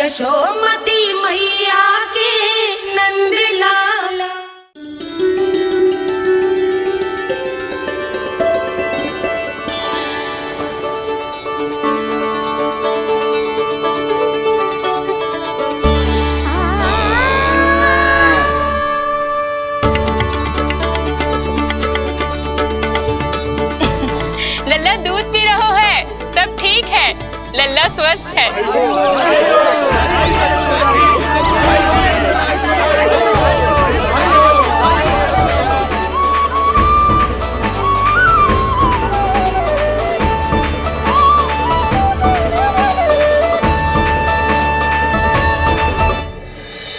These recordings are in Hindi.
यशोमती मैया के नंद लाला। लल्ला दूध पी रहा है, सब ठीक है, लल्ला स्वस्थ है।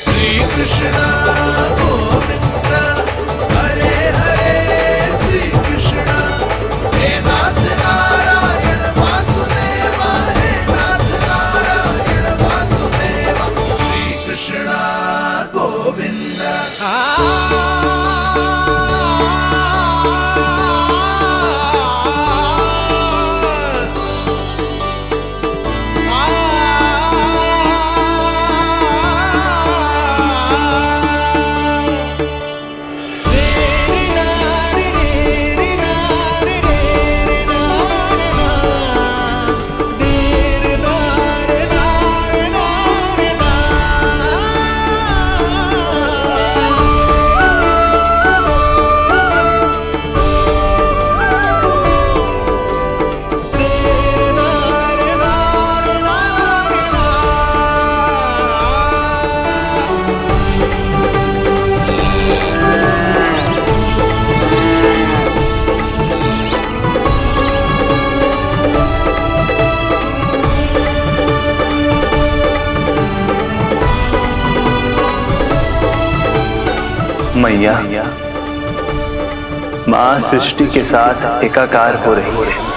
श्री कृष्ण गोविंद हरे हरे, श्री कृष्ण हे नाथ नारायण वासुदेव, हे नाथ नारायण वासुदेव, श्री कृष्ण गोविंद। मैया, माँ सृष्टि के साथ एकाकार हो रही है।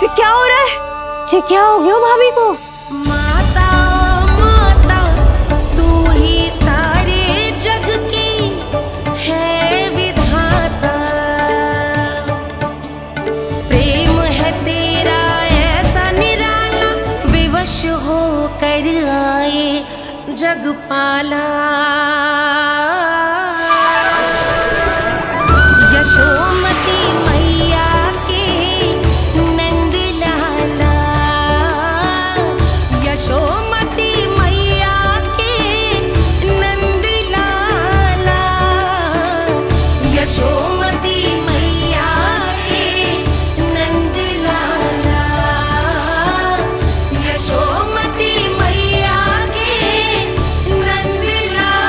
जी क्या हो रहा है? जी क्या हो गया भाभी को? माता माता तू ही सारे जग की है विधाता, प्रेम है तेरा ऐसा निराला, विवश हो कर आए जगपाला। यशोमती मैया के नंद लाला, यशोमती मैया के नंद लाला, यशोमती मैया के नंद लाला, यशोमती मैया के नंद लाला।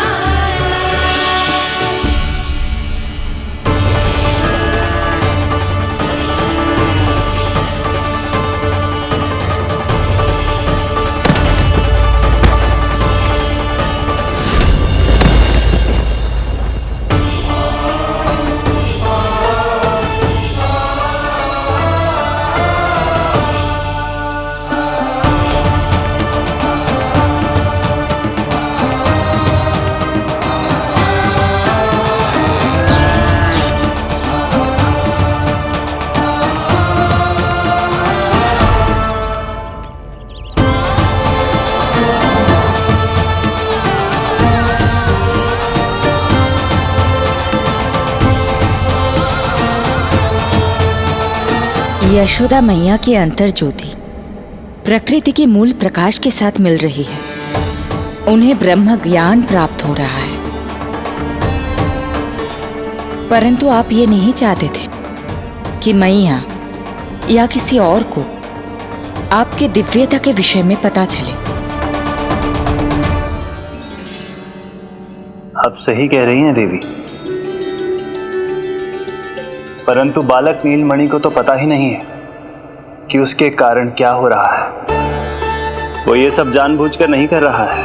यशोदा मैया की अंतर ज्योति प्रकृति के मूल प्रकाश के साथ मिल रही है। उन्हें ब्रह्म ज्ञान प्राप्त हो रहा है, परंतु आप ये नहीं चाहते थे कि मैया या किसी और को आपके दिव्यता के विषय में पता चले। आप सही कह रही हैं देवी। परंतु बालक नीलमणि को तो पता ही नहीं है कि उसके कारण क्या हो रहा है। वो ये सब जानबूझकर नहीं कर रहा है,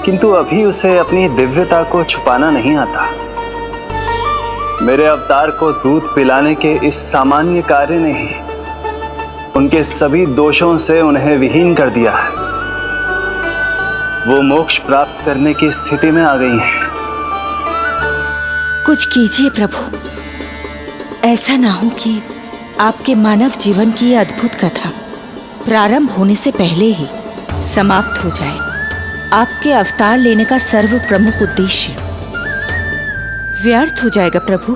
किंतु अभी उसे अपनी दिव्यता को छुपाना नहीं आता। मेरे अवतार को दूध पिलाने के इस सामान्य कार्य ने ही उनके सभी दोषों से उन्हें विहीन कर दिया है। वो मोक्ष प्राप्त करने की स्थिति में आ गई हैं। कुछ कीजिए प्रभु, ऐसा ना हो कि आपके मानव जीवन की यह अद्भुत कथा प्रारंभ होने से पहले ही समाप्त हो जाए। आपके अवतार लेने का सर्व प्रमुख उद्देश्य व्यर्थ हो जाएगा प्रभु।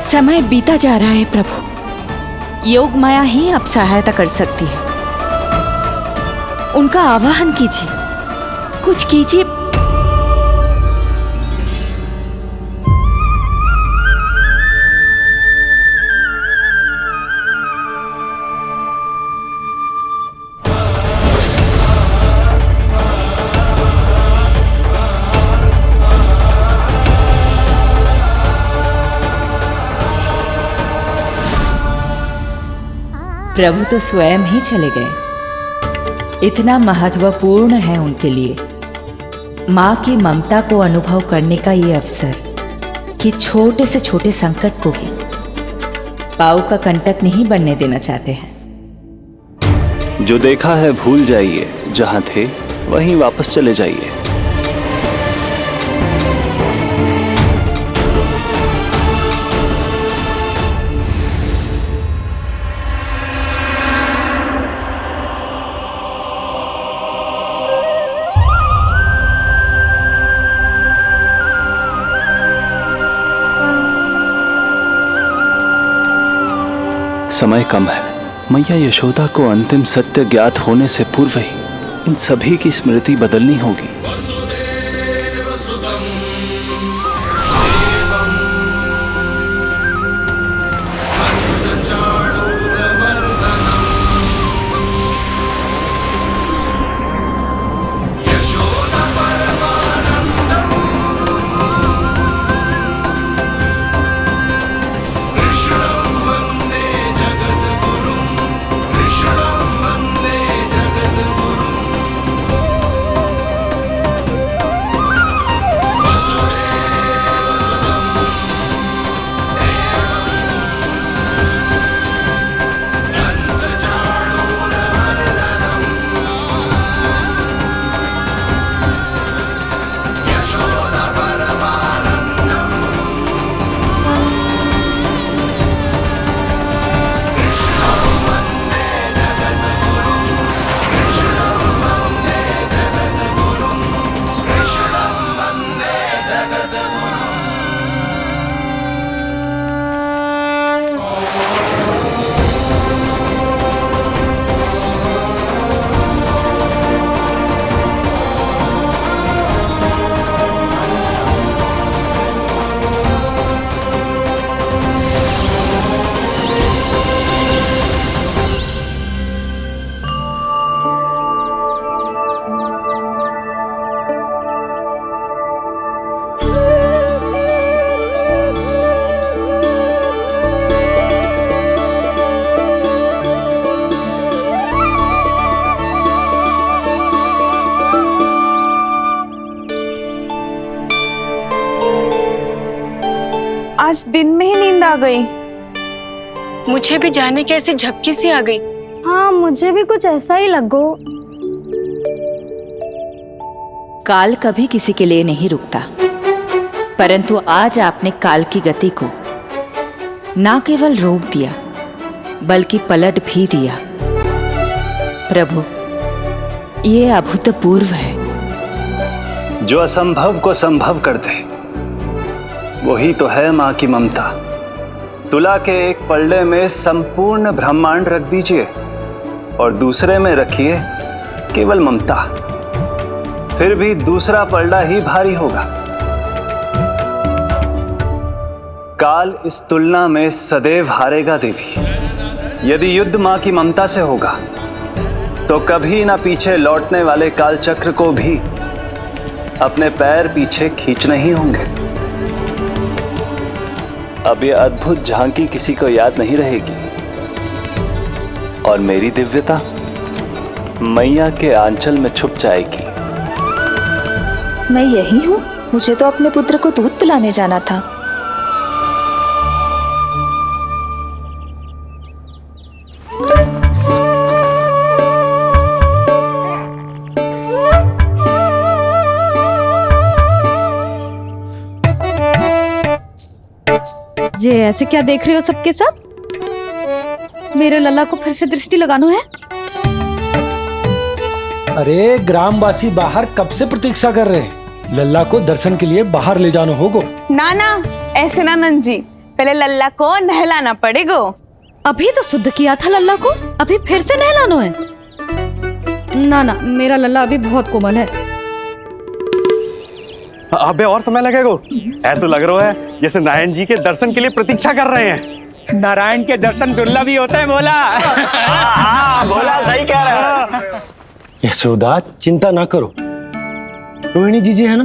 समय बीता जा रहा है प्रभु, योग माया ही अब सहायता कर सकती है। उनका आवाहन कीजिए, कुछ कीजिए। प्रभु तो स्वयं ही चले गए। इतना महत्वपूर्ण है उनके लिए माँ की ममता को अनुभव करने का ये अवसर कि छोटे से छोटे संकट को भी पाँव का कंटक नहीं बनने देना चाहते हैं। जो देखा है भूल जाइए, जहां थे वहीं वापस चले जाइए। समय कम है। मैया यशोदा को अंतिम सत्य ज्ञात होने से पूर्व ही इन सभी की स्मृति बदलनी होगी। आज दिन में ही नींद आ गई। मुझे भी जाने की ऐसी झपकी सी आ गई। हाँ, मुझे भी कुछ ऐसा ही लगो। काल कभी किसी के लिए नहीं रुकता, परंतु आज आपने काल की गति को ना केवल रोक दिया बल्कि पलट भी दिया। प्रभु, ये अभूतपूर्व है। जो असंभव को संभव कर दे वही तो है माँ की ममता। तुला के एक पल्ले में संपूर्ण ब्रह्मांड रख दीजिए और दूसरे में रखिए केवल ममता, फिर भी दूसरा पल्ला ही भारी होगा। काल इस तुलना में सदैव हारेगा देवी। यदि युद्ध माँ की ममता से होगा तो कभी ना पीछे लौटने वाले काल चक्र को भी अपने पैर पीछे खींचने ही होंगे। अब ये अद्भुत झांकी किसी को याद नहीं रहेगी और मेरी दिव्यता मैया के आंचल में छुप जाएगी। मैं यही हूँ। मुझे तो अपने पुत्र को दूध पिलाने जाना था। ये ऐसे क्या देख रहे हो सबके सब? मेरे लल्ला को फिर से दृष्टि लगाना है? अरे ग्रामवासी बाहर कब से प्रतीक्षा कर रहे हैं। लल्ला को दर्शन के लिए बाहर ले जाना होगा। ना ना, ऐसे ना नंद जी, पहले लल्ला को नहलाना पड़ेगा। अभी तो शुद्ध किया था लल्ला को, अभी फिर से नहलाना है? ना ना, मेरा लल्ला अभी बहुत कोमल है। अबे और समय लगेगा। ऐसा लग रहा है जैसे नारायण जी के दर्शन के लिए प्रतीक्षा कर रहे हैं। नारायण के दर्शन दुर्लभ ही होते हैं। बोला बोला, सही कह रहा है। यशोदा चिंता ना करो, रोहिणी जी है ना,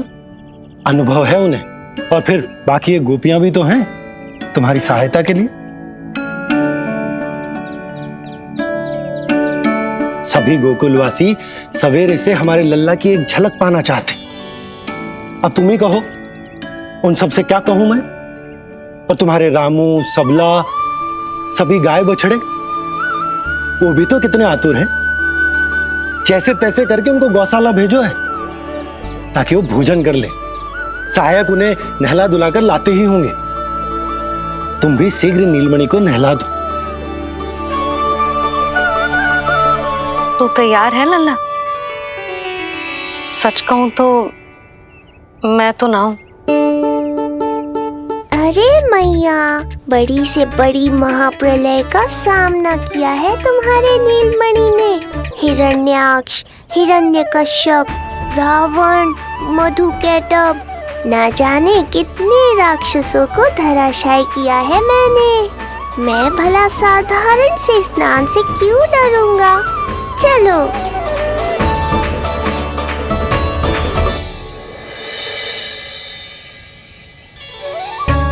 अनुभव है उन्हें, और फिर बाकी ये गोपियां भी तो हैं तुम्हारी सहायता के लिए। सभी गोकुलवासी सवेरे से हमारे लल्ला की एक झलक पाना चाहते। अब तुम ही कहो, उन सब से क्या कहूं मैं? और तुम्हारे रामू, सबला, सभी गाय बछड़े, वो भी तो कितने आतुर हैं। जैसे तैसे करके उनको गौशाला भेजो है ताकि वो भोजन कर ले। सहायक उन्हें नहला धुलाकर लाते ही होंगे। तुम भी शीघ्र नीलमणि को नहला दो। तो तैयार है लल्ला? सच कहूं तो मैं तो ना हूं। अरे मैया, बड़ी से बड़ी महाप्रलय का सामना किया है तुम्हारे नीलमणि ने। हिरण्याक्ष, हिरण्यकश्यप, रावण, मधुकैटभ, ना जाने कितने राक्षसों को धराशायी किया है मैंने। मैं भला साधारण से स्नान से क्यों डरूंगा? चलो।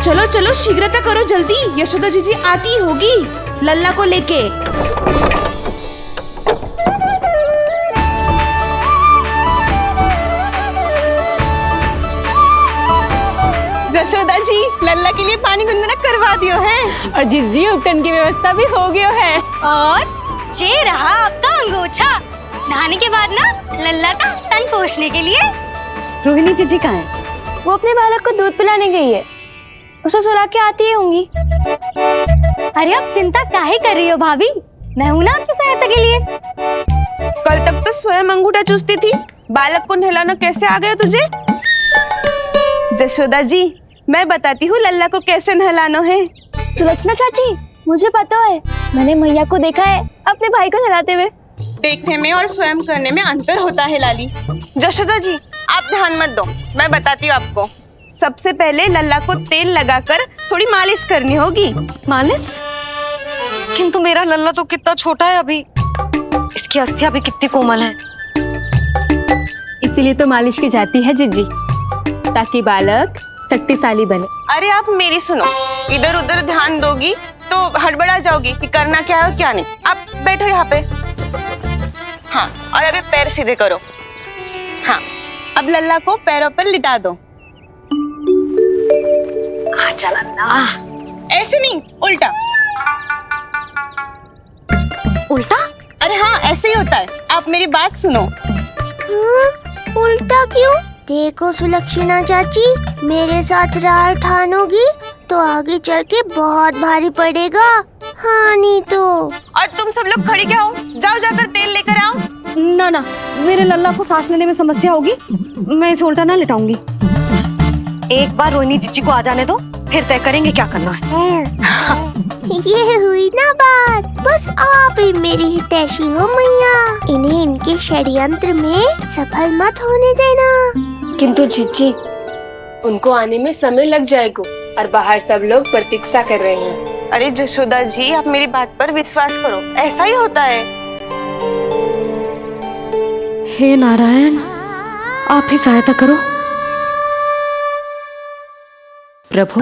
चलो चलो, शीघ्रता करो जल्दी, यशोदा जी आती होगी लल्ला को लेके। यशोदा जी, लल्ला के लिए पानी गुनगुना करवा दियो है, और जिज्जी उपटन की व्यवस्था भी हो गयो है। और ये रहा आपका अंगोछा, नहाने के बाद ना लल्ला का तन पोंछने के लिए। रोहिणी जीजी कहाँ है? वो अपने बालक को दूध पिलाने गई है, उसे सुला के आती होंगी। अरे आप चिंता काहे कर रही हो भाभी, मैं हूं ना आपकी सहायता के लिए। कल तक तो स्वयं अंगूठा चूसती थी, बालक को नहलाना कैसे आ गया तुझे? यशोदा जी, मैं बताती हूँ लल्ला को कैसे नहलाना है। सुलक्षणा चाची, मुझे पता है, मैंने मैया को देखा है अपने भाई को नहलाते हुए। देखने में और स्वयं करने में अंतर होता है लाली। यशोदा जी, आप ध्यान मत दो, मैं बताती हूँ आपको। सबसे पहले लल्ला को तेल लगाकर थोड़ी मालिश करनी होगी। मालिश? किंतु मेरा लल्ला तो कितना छोटा है अभी, इसकी अस्थियां भी कितनी कोमल है। इसीलिए तो मालिश की जाती है जिज्जी, ताकि बालक शक्तिशाली बने। अरे आप मेरी सुनो, इधर उधर ध्यान दोगी तो हड़बड़ा जाओगी कि करना क्या है और क्या नहीं। आप बैठो यहाँ पे। हाँ, और अभी पैर सीधे करो। हाँ, अब लल्ला को पैरों पर लिटा दो। चला ना, ऐसे नहीं, उल्टा। उल्टा? अरे हाँ, ऐसे ही होता है। आप मेरी बात सुनो। हाँ, उल्टा क्यों? देखो सुलक्षणा चाची, मेरे साथ राह ठानोगी तो आगे चल के बहुत भारी पड़ेगा। हाँ नहीं तो। और तुम सब लोग खड़े क्या हो? जाओ जाकर तेल लेकर आओ। ना ना, मेरे लल्ला को सांस लेने में समस्या होगी, मैं इसे उल्टा ना लिटाऊंगी। एक बार रोहिणी जीजी को आ जाने दो, फिर तय करेंगे क्या करना है। ये हुई ना बात, बस आप ही मेरी हितैषी हो मैया, इन्हें इनके षड्यंत्र में सफल मत होने देना। किंतु जीजी, उनको आने में समय लग जाएगा और बाहर सब लोग प्रतीक्षा कर रहे हैं। अरे यशोदा जी, आप मेरी बात पर विश्वास करो, ऐसा ही होता है। हे नारायण, आप ही सहायता करो। प्रभु,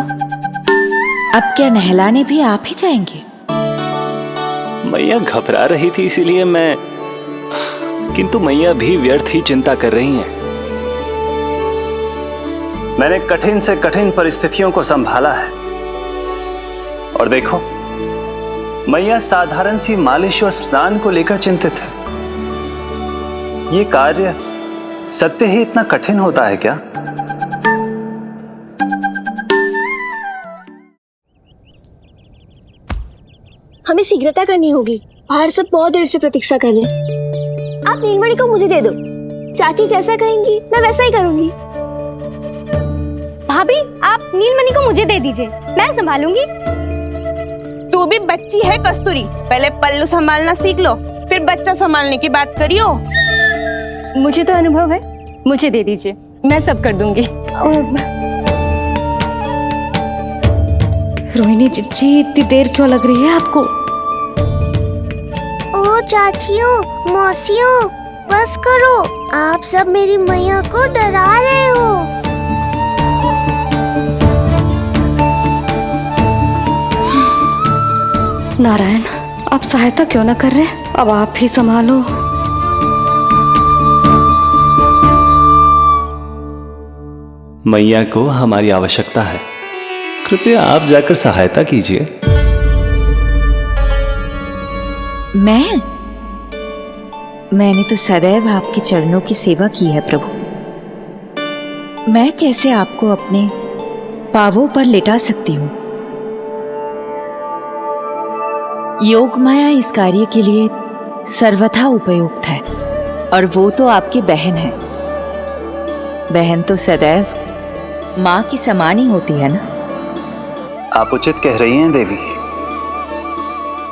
अब क्या नहलाने भी आप ही जाएंगे? मैया घबरा रही थी इसीलिए मैं, किंतु मैया भी व्यर्थ ही चिंता कर रही हैं। मैंने कठिन से कठिन परिस्थितियों को संभाला है और देखो, मैया साधारण सी मालिश और स्नान को लेकर चिंतित है। ये कार्य सत्य ही इतना कठिन होता है क्या? हमें शीघ्रता करनी होगी, बाहर सब बहुत देर से प्रतीक्षा कर रहे हैं। आप नीलमणि को मुझे दे दो, चाची जैसा कहेंगी मैं वैसा ही करूंगी। भाभी, आप नीलमणि को मुझे दे दीजिए, मैं संभालूंगी। तू भी बच्ची है कस्तूरी, पहले पल्लू संभालना सीख लो, फिर बच्चा संभालने की बात करियो। मुझे तो अनुभव है, मुझे दे दीजिए, मैं सब कर दूंगी। रोहिणी जीजी, इतनी देर क्यों लग रही है आपको? ओ चाचियों, मौसियों, बस करो, आप सब मेरी मैया को डरा रहे हो। नारायण, आप सहायता क्यों ना कर रहे? अब आप ही संभालो। मैया को हमारी आवश्यकता है, कृपया आप जाकर सहायता कीजिए। मैंने तो सदैव आपके चरणों की सेवा की है प्रभु। मैं कैसे आपको अपने पांवों पर लेटा सकती हूँ? योग माया इस कार्य के लिए सर्वथा उपयुक्त है, और वो तो आपकी बहन है। बहन तो सदैव माँ की समान ही होती है ना। आप उचित कह रही हैं देवी,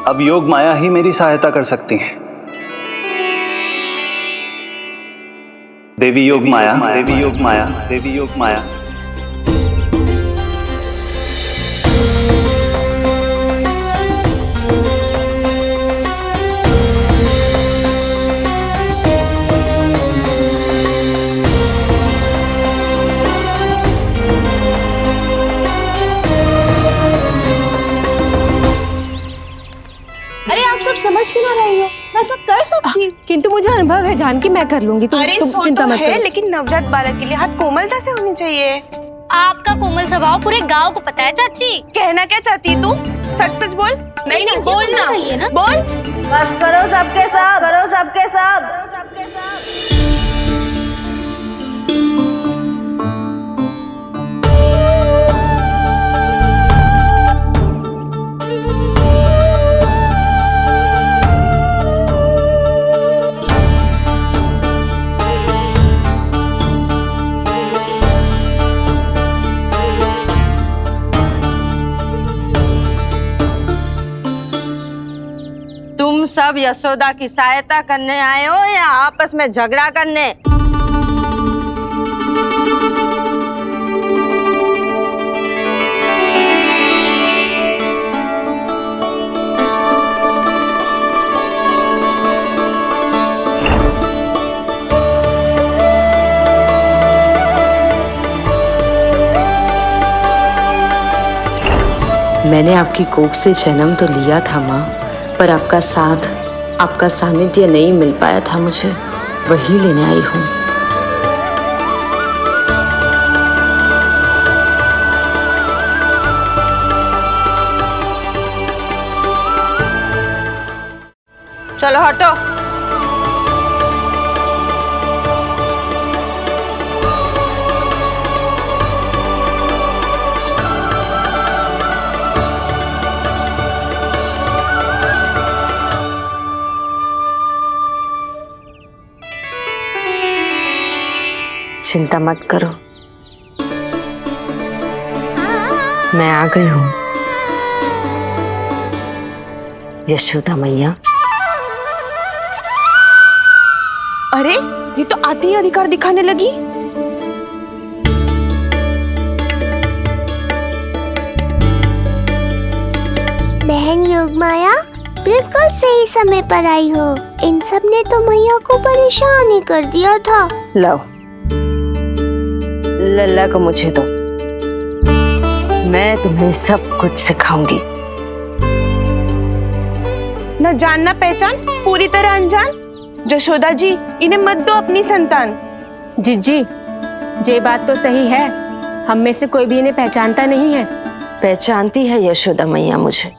अब योग माया ही मेरी सहायता कर सकती हैं। देवी योग माया, देवी योग माया, देवी योग माया। समझ क्यों ना रही हो? मैं सब कर सकती हूँ। किंतु मुझे अनुभव है जानकी, मैं कर लूंगी। तुम चिंता मत करो। लेकिन नवजात बालक के लिए हाथ कोमलता से होनी चाहिए। आपका कोमल स्वभाव पूरे गांव को पता है चाची। कहना क्या चाहती है तू? सच सच बोल। नहीं बोल ना, बोल। बस करो सबके सब, करो सबके सब, सबके सब। तुम सब यशोदा की सहायता करने आए हो या आपस में झगड़ा करने? मैंने आपकी कोख से जन्म तो लिया था माँ, पर आपका साथ, आपका सानिध्य नहीं मिल पाया था मुझे, वही लेने आई हूँ। चलो हटो। चिंता मत करो, मैं आ गई हूँ। यशोदा मैया। अरे ये तो आते ही अधिकार दिखाने लगी। बहन योगमाया, बिल्कुल सही समय पर आई हो। इन सब ने तो मैया को परेशान ही कर दिया था। लाओ लल्ला को मुझे दो, मैं तुम्हें सब कुछ सिखाऊंगी। न जान न पहचान, पूरी तरह अनजान। जशोदा जी, इन्हें मत दो अपनी संतान। जीजी, ये बात तो सही है, हम में से कोई भी इन्हें पहचानता नहीं है। पहचानती है यशोदा मैया मुझे।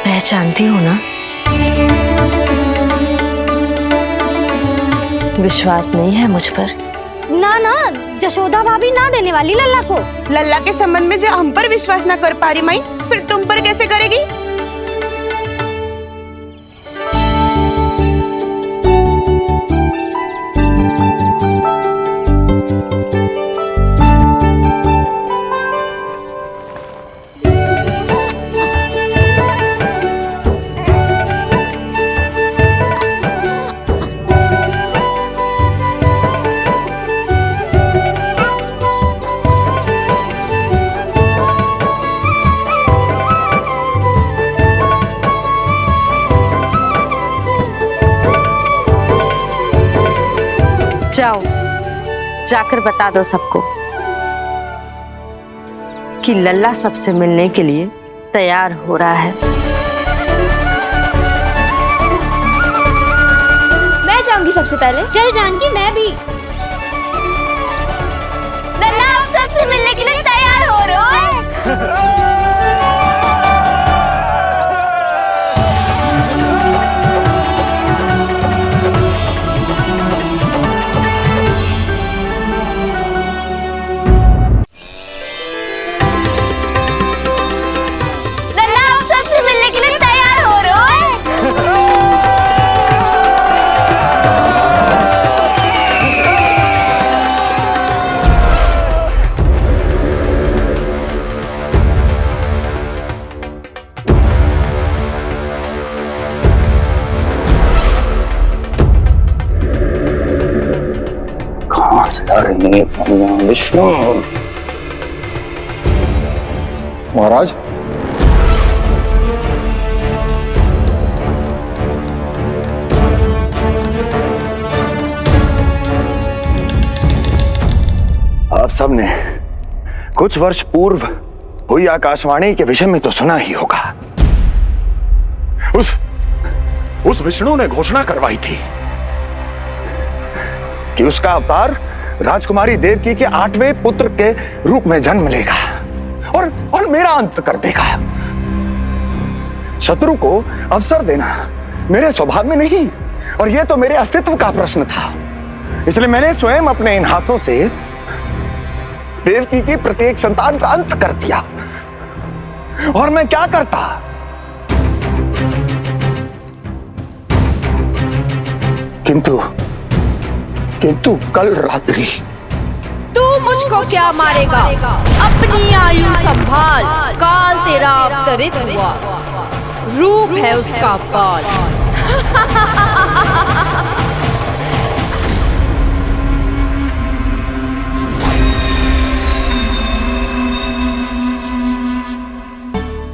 पहचानती हो ना? विश्वास नहीं है मुझ पर? ना ना, जशोदा भाभी ना देने वाली लल्ला को। लल्ला के संबंध में जो हम पर विश्वास ना कर पा रही माई, फिर तुम पर कैसे करेगी? जाओ जाकर बता दो सबको कि लल्ला सबसे मिलने के लिए तैयार हो रहा है। मैं जाऊंगी सबसे पहले। चल जानकी, मैं भी। लल्ला आप सबसे मिलने के लिए तैयार हो रहे हो? विष्णु महाराज, आप सबने कुछ वर्ष पूर्व हुई आकाशवाणी के विषय में तो सुना ही होगा। उस विष्णु ने घोषणा करवाई थी कि उसका अवतार राजकुमारी देवकी के 8वें पुत्र के रूप में जन्म लेगा और मेरा अंत कर देगा। शत्रु को अवसर देना मेरे स्वभाव में नहीं, और यह तो मेरे अस्तित्व का प्रश्न था। इसलिए मैंने स्वयं अपने इन हाथों से देवकी की प्रत्येक संतान का अंत कर दिया। और मैं क्या करता? किंतु कल रात्रि तू मुझको क्या मारेगा? अपनी आयु संभाल, काल तेरा अवतरित हुआ, रूप है उसका काल।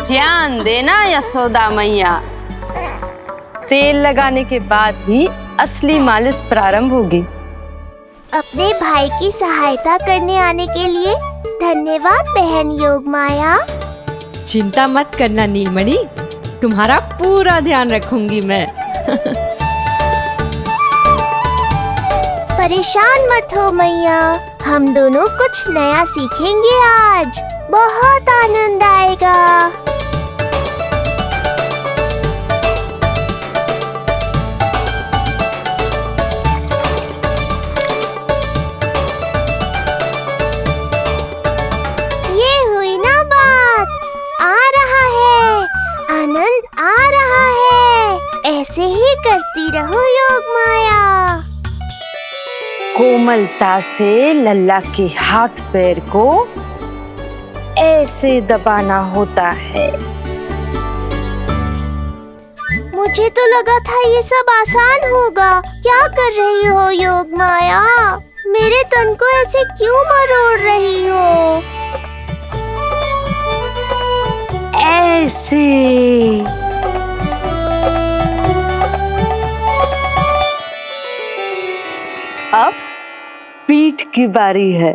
ध्यान देना यशोदा मैया, तेल लगाने के बाद ही असली मालिश प्रारंभ होगी। अपने भाई की सहायता करने आने के लिए धन्यवाद बहन योगमाया। चिंता मत करना नीलमणि, तुम्हारा पूरा ध्यान रखूंगी मैं। परेशान मत हो मैया, हम दोनों कुछ नया सीखेंगे आज। बहुत आनंद आएगा। ऐसे ही करती रहो योगमाया। कोमलता से लल्ला के हाथ पैर को ऐसे दबाना होता है। मुझे तो लगा था ये सब आसान होगा। क्या कर रही हो योगमाया? मेरे तन को ऐसे क्यों मरोड़ रही हो? ऐसे। अब पीठ की बारी है।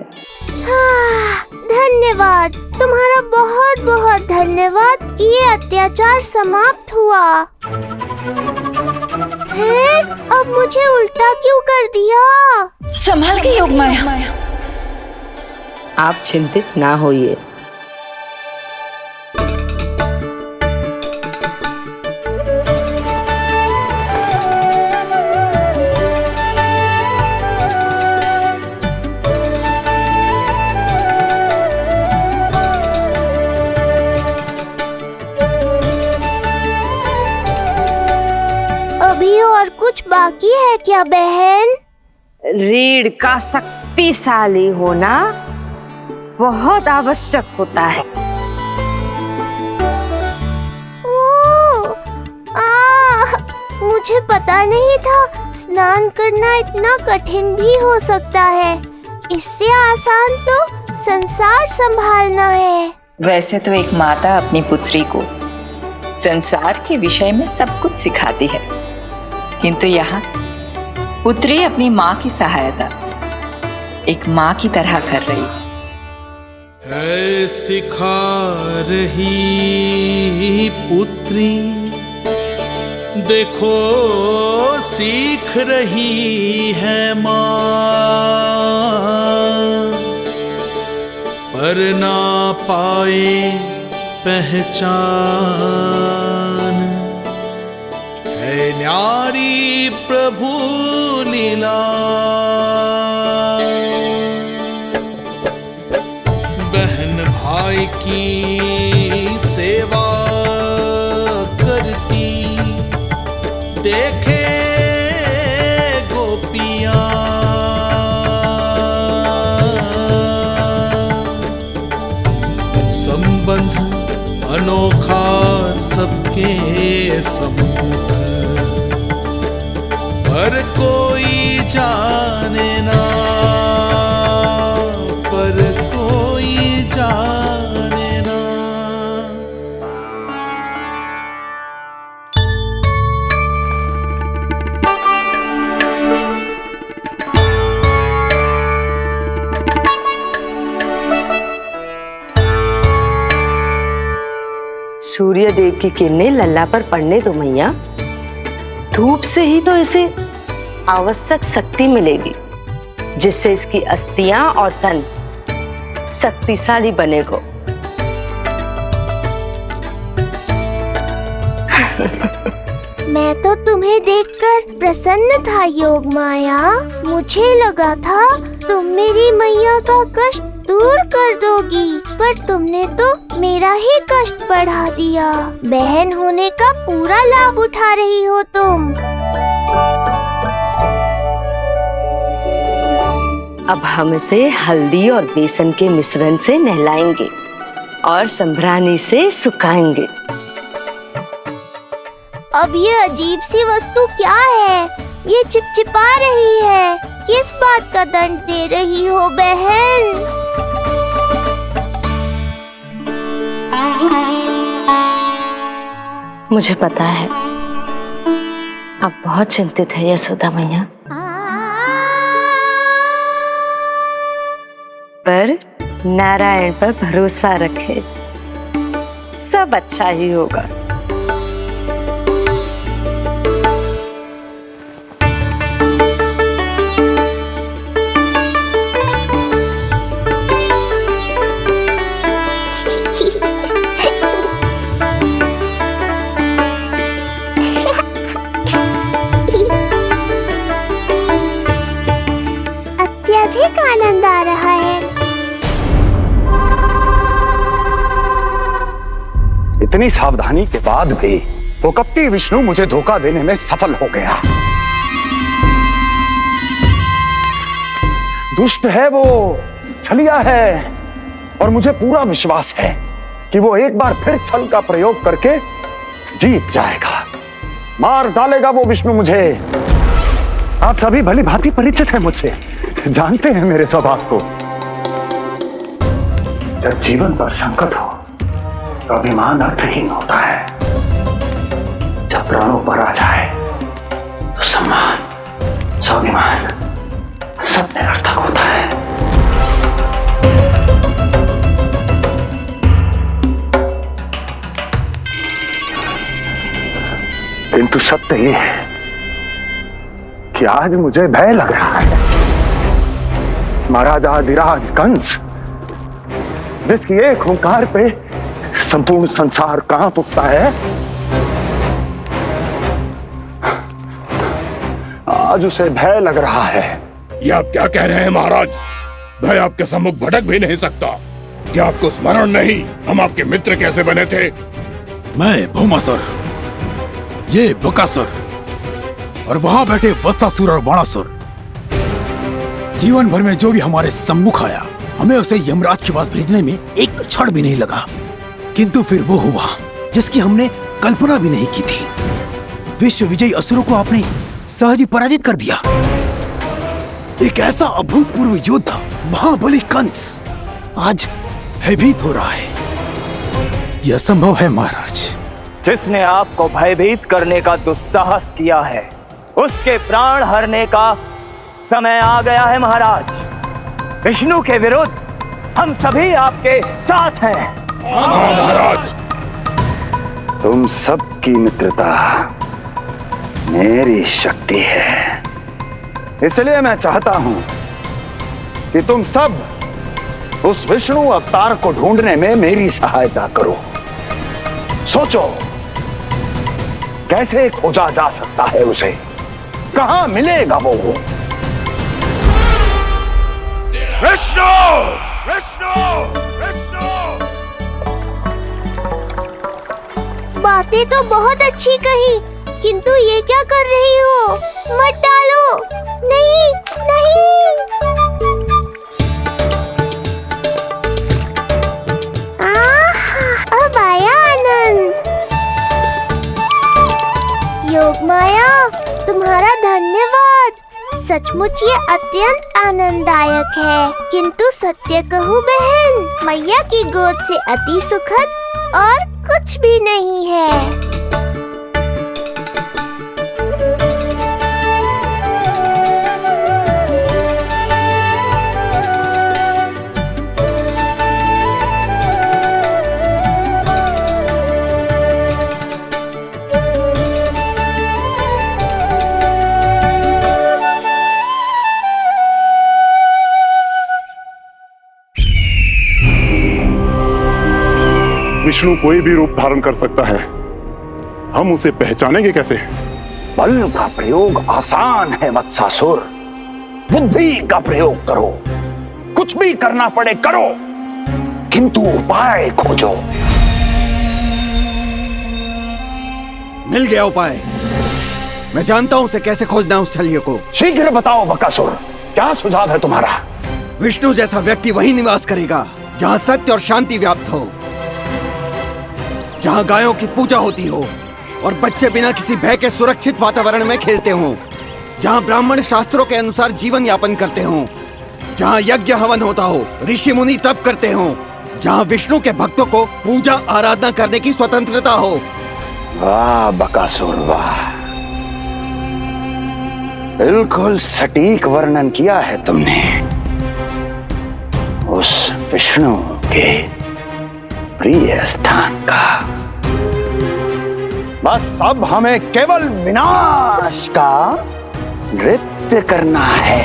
हाँ, धन्यवाद, तुम्हारा बहुत बहुत धन्यवाद। ये अत्याचार समाप्त हुआ है। अब मुझे उल्टा क्यों कर दिया? संभाल के योग माया। आप चिंतित ना होइए। अभी और कुछ बाकी है क्या बहन? रीढ़ का शक्तिशाली होना बहुत आवश्यक होता है। मुझे पता नहीं था स्नान करना इतना कठिन भी हो सकता है। इससे आसान तो संसार संभालना है। वैसे तो एक माता अपनी पुत्री को संसार के विषय में सब कुछ सिखाती है, किंतु यहाँ पुत्री अपनी माँ की सहायता एक माँ की तरह कर रही है। सिखा रही पुत्री, देखो सीख रही है माँ, पर ना पाए पहचान। है न्यारी प्रभु लीला, बहन भाई की सेवा करती, देखे गोपियां। संबंध अनोखा सबके सम्मुख, पर कोई जाने ना, पर कोई जाने ना। सूर्य देव की किरणें लल्ला पर पड़ने दो मैया। धूप से ही तो इसे आवश्यक शक्ति मिलेगी, जिससे इसकी अस्थियां और तन शक्तिशाली बनेगा। मैं तो तुम्हें देखकर प्रसन्न था योग माया। मुझे लगा था तुम मेरी मैया का कष्ट दूर कर दोगी, पर तुमने तो मेरा ही कष्ट बढ़ा दिया। बहन होने का पूरा लाभ उठा रही हो तुम। अब हम इसे हल्दी और बेसन के मिश्रण से नहलाएंगे और संभरानी से सुखाएंगे। अब ये अजीब सी वस्तु क्या है? ये चिपचिपा रही है। किस बात का दंड दे रही हो बहन? मुझे पता है आप बहुत चिंतित है यशोदा मैया, पर नारायण पर भरोसा रखे, सब अच्छा ही होगा। अत्यधिक आनंद आ रहा है। इतनी सावधानी के बाद भी वो कपटी विष्णु मुझे धोखा देने में सफल हो गया। दुष्ट है वो, छलिया है, और मुझे पूरा विश्वास है कि वो एक बार फिर छल का प्रयोग करके जीत जाएगा। मार डालेगा वो विष्णु मुझे। आप सभी भली भांति परिचित हैं मुझसे, जानते हैं मेरे स्वभाव को। जब जीवन पर संकट हो तो अभिमान अर्थहीन होता है। जब प्राणों पर आ जाए तो सम्मान, स्वाभिमान सब निरर्थक होता है। किंतु सत्य ये है कि आज मुझे भय लग रहा है। महाराजाधिराज कंस, जिसकी एक हुंकार पे संपूर्ण संसार कांप उठता है, आज उसे भय लग रहा है। ये आप क्या कह रहे हैं महाराज? भय आपके सम्मुख भटक भी नहीं सकता। क्या आपको स्मरण नहीं हम आपके मित्र कैसे बने थे? मैं भौमासुर, ये बकासुर और वहां बैठे वत्सासुर और वाणासुर। जीवन भर में जो भी हमारे सम्मुख आया, हमें उसे यमराज के पास भेजने में एक क्षण भी नहीं लगा। किंतु फिर वो हुआ जिसकी हमने कल्पना भी नहीं की थी। विश्व विजयी असुरों को आपने सहज ही पराजित कर दिया। एक ऐसा अभूतपूर्व योद्धा महाबली कंस आज भयभीत हो रहा है। यह संभव है महाराज। जिसने आपको भयभीत करने का दुस्साहस किया है, उसके प्राण हरने का समय आ गया है महाराज। विष्णु के विरुद्ध हम सभी आपके साथ हैं। महाराज, तुम सबकी मित्रता मेरी शक्ति है। इसलिए मैं चाहता हूं कि तुम सब उस विष्णु अवतार को ढूंढने में मेरी सहायता करो। सोचो कैसे खोजा जा सकता है उसे, कहां मिलेगा वो? विष्णु! विष्णु! विष्णु! बातें तो बहुत अच्छी कही, किंतु ये क्या कर रही हो? मत डालो। नहीं नहीं। अब आया आनंद। योग माया, तुम्हारा धन्यवाद। सचमुच ये अत्यंत आनंददायक है। किंतु सत्य कहूँ बहन, मैया की गोद से अति सुखद और कुछ भी नहीं है। विष्णु कोई भी रूप धारण कर सकता है, हम उसे पहचानेंगे कैसे? बल का प्रयोग आसान है वत्सासुर। बुद्धि का प्रयोग करो। कुछ भी करना पड़े करो, किंतु उपाय खोजो। मिल गया उपाय। मैं जानता हूं उसे कैसे खोजना है, उस छलिए को। शीघ्र बताओ बकासुर, क्या सुझाव है तुम्हारा? विष्णु जैसा व्यक्ति वही निवास करेगा जहां सत्य और शांति व्याप्त हो, जहां गायों की पूजा होती हो और बच्चे बिना किसी भय के सुरक्षित वातावरण में खेलते हों, जहां ब्राह्मण शास्त्रों के अनुसार जीवन यापन करते हों, जहां यज्ञ हवन होता हो, ऋषि मुनि तप करते हों, जहां विष्णु के भक्तों को पूजा आराधना करने की स्वतंत्रता हो। वाह बकासुर वाह, बिल्कुल सटीक वर्णन किया है तुमने उस विष्णु के प्रिय स्थान का। बस अब हमें केवल विनाश का नृत्य करना है।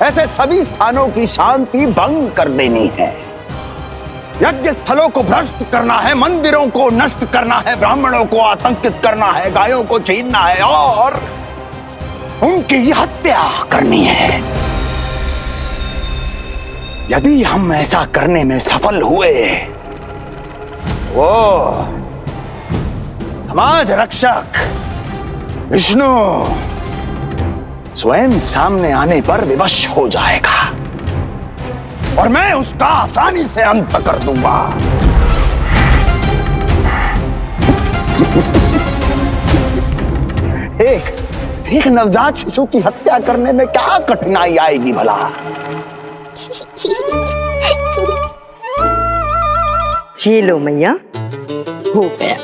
ऐसे सभी स्थानों की शांति भंग कर देनी है। यज्ञ स्थलों को भ्रष्ट करना है, मंदिरों को नष्ट करना है, ब्राह्मणों को आतंकित करना है, गायों को छीनना है और उनकी हत्या करनी है। यदि हम ऐसा करने में सफल हुए, वो समाज रक्षक विष्णु स्वयं सामने आने पर विवश हो जाएगा और मैं उसका आसानी से अंत कर दूंगा। एक नवजात शिशु की हत्या करने में क्या कठिनाई आएगी भला? ये लो मैया, हो गया।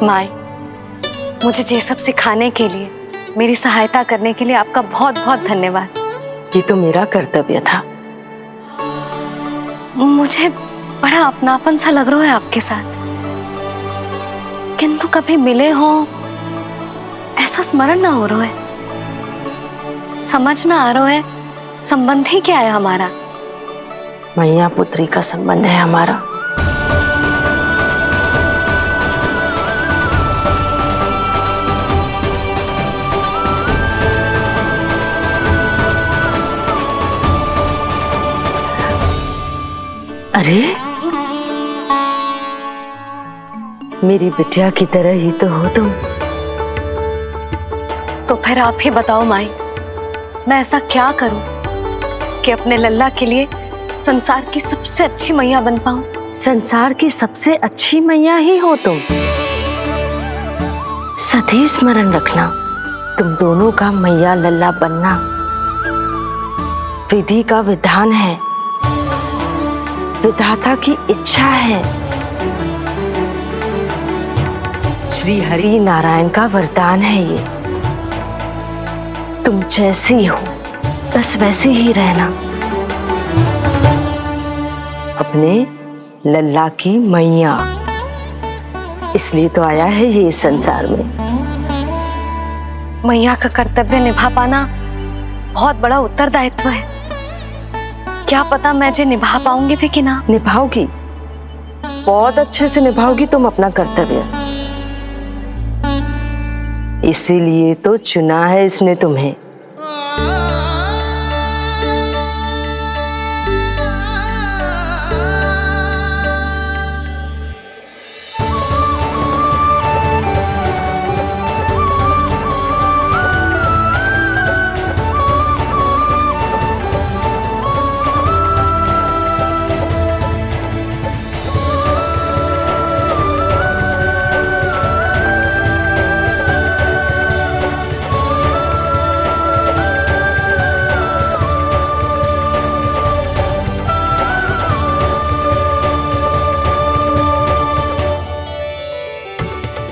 माए, मुझे ये सब सिखाने के लिए, मेरी सहायता करने के लिए आपका बहुत बहुत धन्यवाद। ये तो मेरा कर्तव्य था। मुझे बड़ा अपनापन सा लग रहा है आपके साथ, किंतु कभी मिले हो ऐसा स्मरण ना हो रहा है, समझ ना आ रहा है संबंध ही क्या है हमारा। मैया पुत्री का संबंध है हमारा। अरे मेरी बिटिया की तरह ही तो हो तुम। तो फिर आप ही बताओ माई, मैं ऐसा क्या करूं कि अपने लल्ला के लिए संसार की सबसे अच्छी मैया बन पाऊं। संसार की सबसे अच्छी मैया ही हो तुम। सदैव स्मरण रखना, तुम दोनों का मैया लल्ला बनना विधि का विधान है, विधाता की इच्छा है, श्री हरि नारायण का वरदान है। ये तुम जैसी हो बस वैसी ही रहना, अपने लल्ला की मैया। इसलिए तो आया है ये इस संसार में। मैया का कर्तव्य निभा पाना बहुत बड़ा उत्तरदायित्व है। क्या पता मैं जे निभा पाऊंगी भी कि ना। निभाओगी, बहुत अच्छे से निभाओगी तुम अपना कर्तव्य। इसीलिए तो चुना है इसने तुम्हें।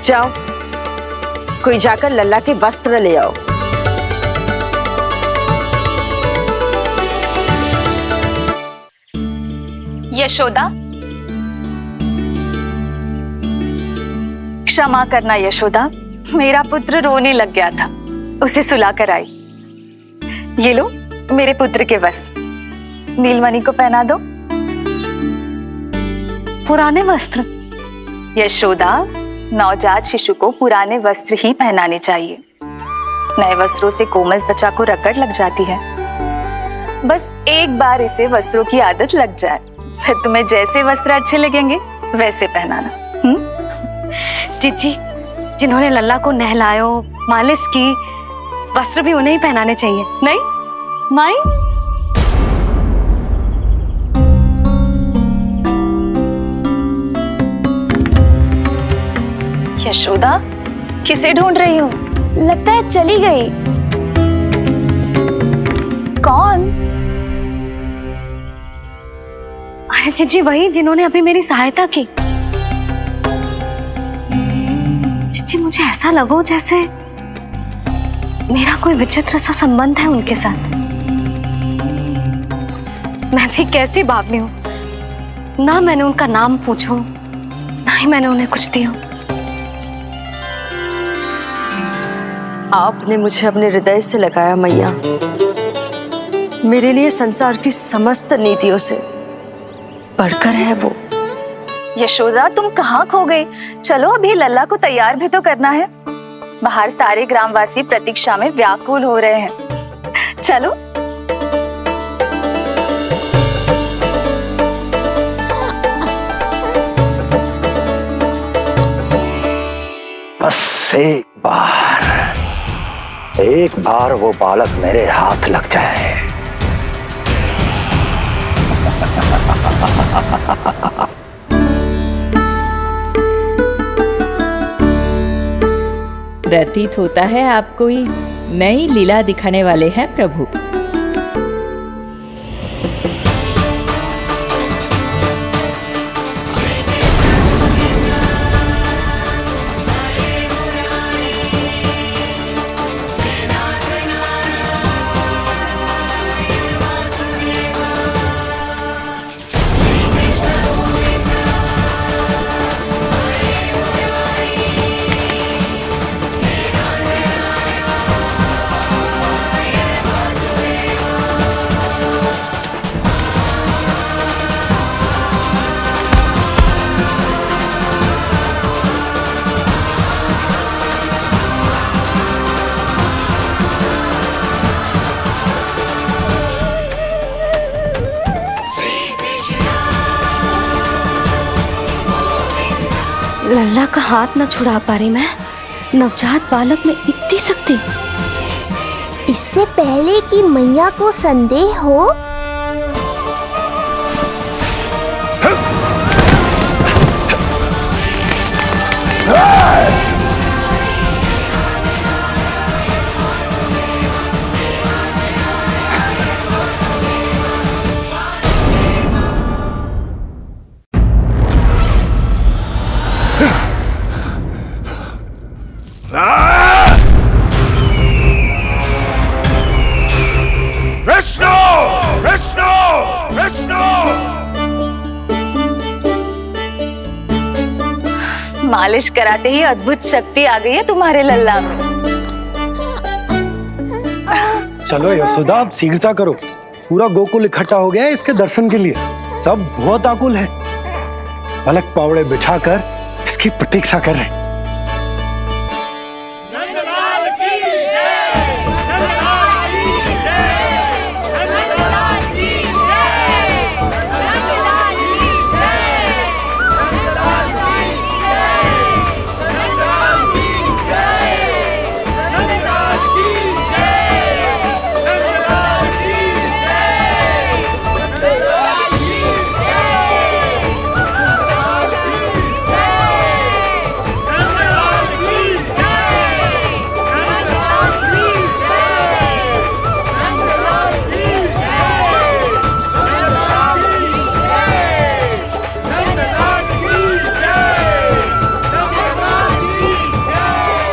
जाओ, कोई जाकर लल्ला के वस्त्र ले आओ। यशोदा, क्षमा करना यशोदा, मेरा पुत्र रोने लग गया था, उसे सुला कर आई। ये लो मेरे पुत्र के वस्त्र, नीलमणि को पहना दो। पुराने वस्त्र? यशोदा, नवजात शिशु को पुराने वस्त्र ही पहनाने चाहिए। नए वस्त्रों से कोमल त्वचा को रगड़ लग जाती है। बस एक बार इसे वस्त्रों की आदत लग जाए, फिर तुम्हें जैसे वस्त्र अच्छे लगेंगे वैसे पहनाना। जीजी, जिन्होंने लल्ला को नहलायो, मालिश की, वस्त्र भी उन्हें ही पहनाने चाहिए, नहीं माई? यशोदा, किसे ढूंढ रही हो? लगता है चली गई। कौन? अरे जीजी, वही जिन्होंने अभी मेरी सहायता की। जीजी, मुझे ऐसा लगो जैसे मेरा कोई विचित्र सा संबंध है उनके साथ। मैं भी कैसी बावली हूं, ना मैंने उनका नाम पूछो, ना ही मैंने उन्हें कुछ दिया। आपने मुझे अपने हृदय से लगाया मैया, मेरे लिए संसार की समस्त नीतियों से बढ़कर है वो। यशोदा, तुम कहाँ खो गई? चलो अभी लल्ला को तैयार भी तो करना है। बाहर सारे ग्रामवासी प्रतीक्षा में व्याकुल हो रहे हैं। चलो। बस एक बार वो बालक मेरे हाथ लग जाए। प्रतीत होता है आप कोई नई लीला दिखाने वाले हैं प्रभु। लल्ला का हाथ न छुड़ा पा रही मैं। नवजात बालक में इतनी शक्ति। इससे पहले कि मैया को संदेह हो, विष्णु विष्णु विष्णु। मालिश कराते ही अद्भुत शक्ति आ गई है तुम्हारे लल्ला में। चलो यशोदा, आप शीघ्रता करो। पूरा गोकुल इकट्ठा हो गया है इसके दर्शन के लिए। सब बहुत आकुल है। पलक पावड़े बिछाकर इसकी प्रतीक्षा कर रहे हैं।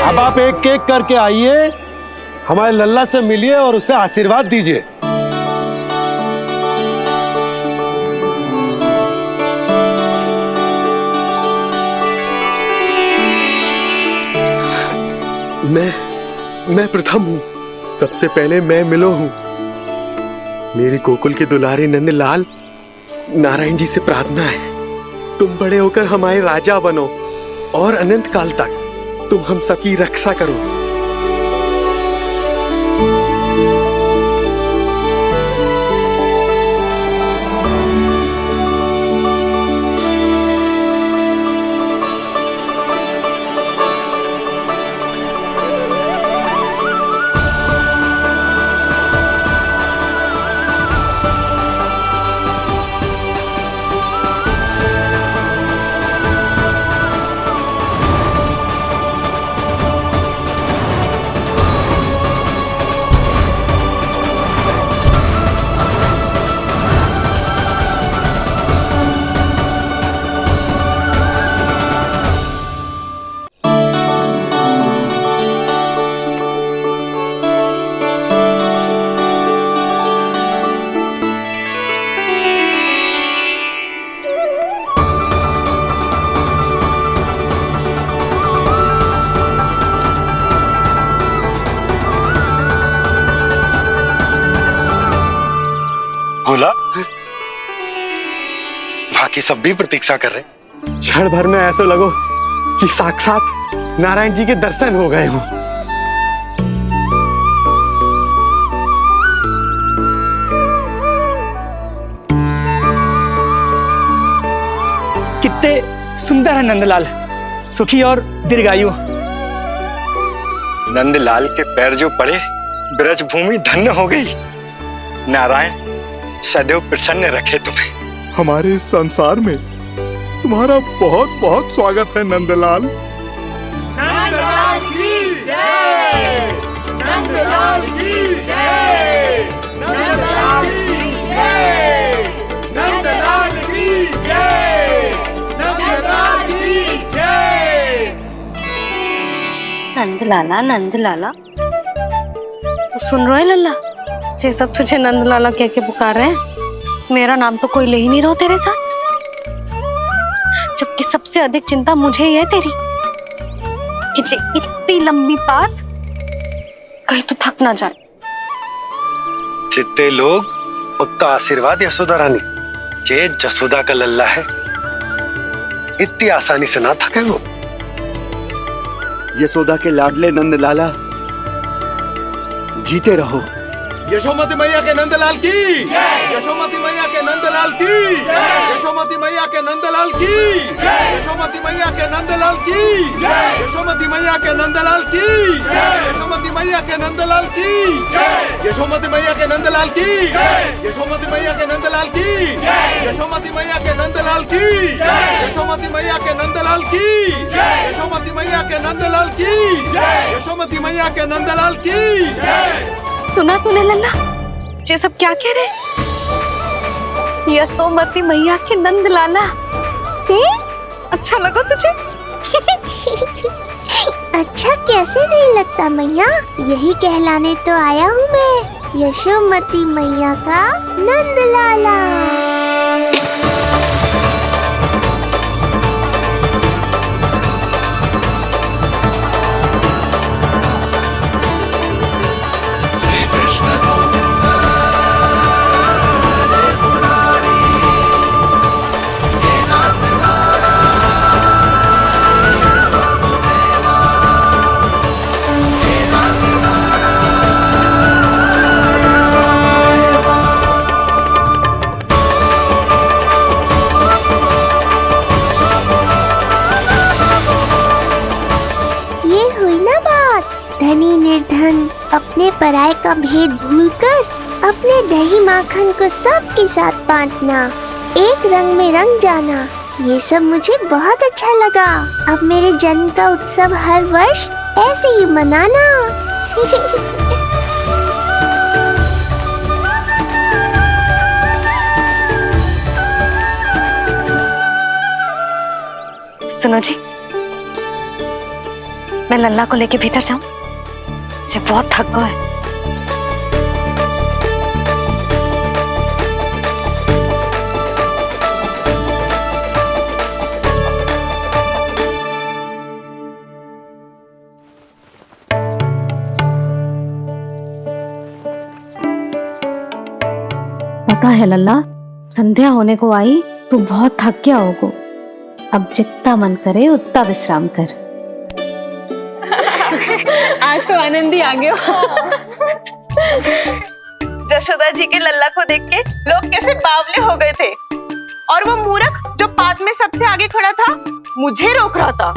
अब आप एक एक करके आइए, हमारे लल्ला से मिलिए और उसे आशीर्वाद दीजिए। मैं प्रथम हूँ। सबसे पहले मैं मिलो हूँ। मेरी गोकुल के दुलारे नंदलाल, नारायण जी से प्रार्थना है, तुम बड़े होकर हमारे राजा बनो और अनंत काल तक तुम हम सबकी रक्षा करो। बोला, बाकी सब भी प्रतीक्षा कर रहे। क्षण भर में ऐसा लगो कि साक्षात नारायण जी के दर्शन हो गए हों। कितने सुंदर है नंदलाल, सुखी और दीर्घायु। नंदलाल के पैर जो पड़े, ब्रज भूमि धन्य हो गई। नारायण सदैव प्रसन्न रखे तुम्हें। हमारे इस संसार में तुम्हारा बहुत बहुत स्वागत है नंदलाल। नंदलाल की जय, नंदलाल की जय, नंदलाल की जय, नंदलाल की जय, नंदलाल की जय। नंदलाला नंदलाला, तो सुन रहे लल्ला, ये सब तुझे नंदलाला कह के पुकार रहे हैं। मेरा नाम तो कोई ले ही नहीं रहा तेरे साथ, जबकि सबसे अधिक चिंता मुझे ही है तेरी कि जे इतनी लंबी बात कहीं तो थक ना जाए। जितने लोग उतना आशीर्वाद यशोदा रानी। जे जसोदा का लल्ला है, इतनी आसानी से ना थके वो। यशोदा के लाडले नंदलाला, जीते रहो। यशोमती मैया के नंदलाल की जय, यशोमती मैया के नंदलाल की जय, यशोमती मैया मैया के नंदलाल की यशोमती मैया के नंदलाल की यशोमती मैया के नंदलाल की यशोमती मैया के नंदलाल की यशोमती मैया के नंदलाल की यशोमती मैया के नंदलाल की यशोमती मैया के नंदलाल की यशोमती मैया के नंदलाल की यशोमती मैया के नंदलाल की यशोमती मैया के नंदलाल की। सुना तूने लल्ला, ये सब क्या कह रहे? यशोमती मैया के नंद लाला। अच्छा लगा तुझे? अच्छा कैसे नहीं लगता मैया, यही कहलाने तो आया हूँ मैं, यशोमती मैया का नंद लाला। धनी निर्धन अपने पराये का भेद भूलकर अपने दही माखन को सबके साथ बांटना, एक रंग में रंग जाना, ये सब मुझे बहुत अच्छा लगा। अब मेरे जन्म का उत्सव हर वर्ष ऐसे ही मनाना। सुनो जी, मैं लल्ला को लेके भीतर जाऊं? मुझे बहुत थक गया है। पता है लल्ला, संध्या होने को आई तो बहुत थक गया होगा। अब जितना मन करे उतना विश्राम कर। आज तो आनंद ही आ गया। जशोदा जी के लल्ला को देख के लोग कैसे बावले हो गए थे, और वो मूर्ख जो पार्ट में सबसे आगे खड़ा था मुझे रोक रहा था।